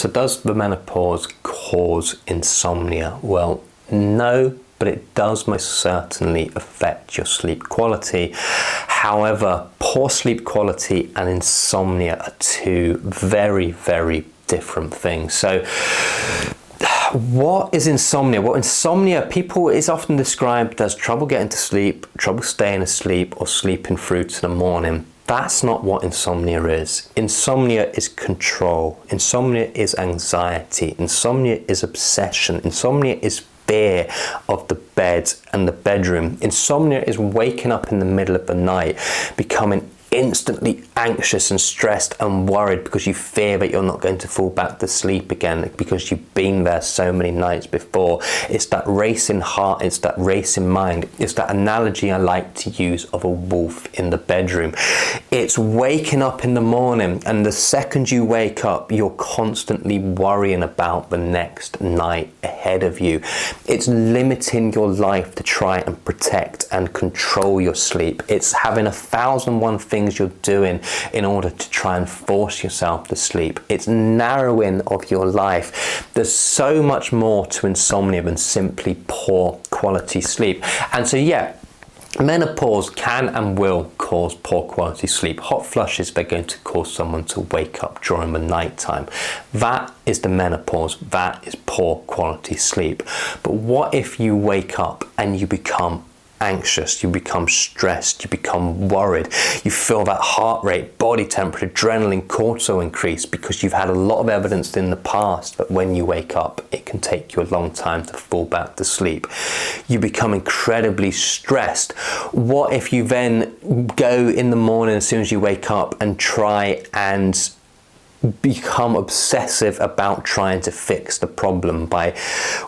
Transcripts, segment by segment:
So does the menopause cause insomnia? Well, no, but it does most certainly affect your sleep quality. However, poor sleep quality and insomnia are two very, very different things. So what is insomnia? Well, insomnia, people, is often described as trouble getting to sleep, trouble staying asleep, or sleeping through to the morning. That's not what insomnia is. Insomnia is control. Insomnia is anxiety. Insomnia is obsession. Insomnia is fear of the bed and the bedroom. Insomnia is waking up in the middle of the night, becoming instantly anxious and stressed and worried because you fear that you're not going to fall back to sleep again because you've been there so many nights before. It's that racing heart, it's that racing mind. It's that analogy I like to use of a wolf in the bedroom. It's waking up in the morning, and the second you wake up, you're constantly worrying about the next night ahead of you. It's limiting your life to try and protect and control your sleep. It's having 1,001 things you're doing in order to try and force yourself to sleep. It's narrowing of your life. There's so much more to insomnia than simply poor quality sleep. And so yeah, menopause can and will cause poor quality sleep. Hot flushes, they're going to cause someone to wake up during the night time. That is the menopause. That is poor quality sleep. But what if you wake up and you become anxious, you become stressed, you become worried, you feel that heart rate, body temperature, adrenaline, cortisol increase because you've had a lot of evidence in the past that when you wake up, it can take you a long time to fall back to sleep. You become incredibly stressed. What if you then go in the morning as soon as you wake up and try and become obsessive about trying to fix the problem by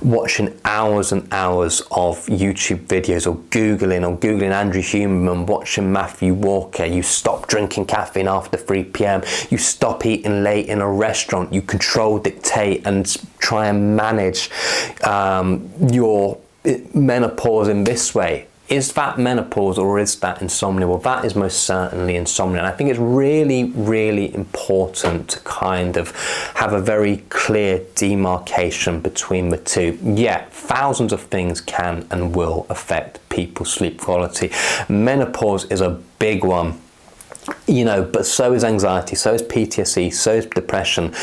watching hours and hours of YouTube videos or Googling Andrew Huberman, watching Matthew Walker. You stop drinking caffeine after 3 p.m. You stop eating late in a restaurant. You control, dictate, and try and manage your menopause in this way. Is that menopause or is that insomnia? Well, that is most certainly insomnia. And I think it's really, really important to kind of have a very clear demarcation between the two. Yeah, thousands of things can and will affect people's sleep quality. Menopause is a big one. You know, but so is anxiety, so is PTSD, so is depression.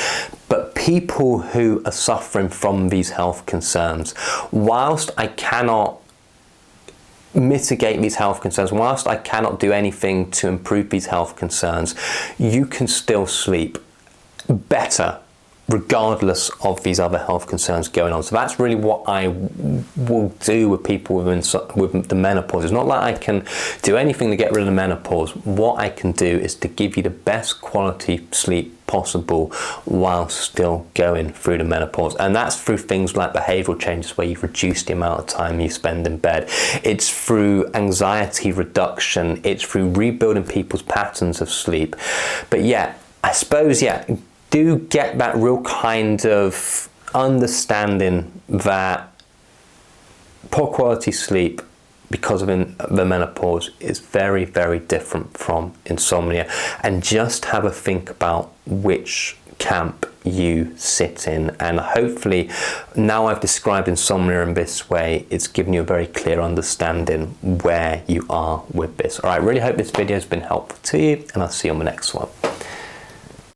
But people who are suffering from these health concerns, whilst I cannot mitigate these health concerns, whilst I cannot do anything to improve these health concerns, you can still sleep better regardless of these other health concerns going on. So that's really what I will do with people with the menopause. It's not like I can do anything to get rid of the menopause. What I can do is to give you the best quality sleep possible while still going through the menopause. And that's through things like behavioral changes where you've reduced the amount of time you spend in bed. It's through anxiety reduction. It's through rebuilding people's patterns of sleep. But yeah, I suppose, yeah, do get that real kind of understanding that poor quality sleep because of the menopause is very, very different from insomnia, and just have a think about which camp you sit in. And hopefully now I've described insomnia in this way, it's given you a very clear understanding where you are with this. All right, really hope this video has been helpful to you, and I'll see you on the next one.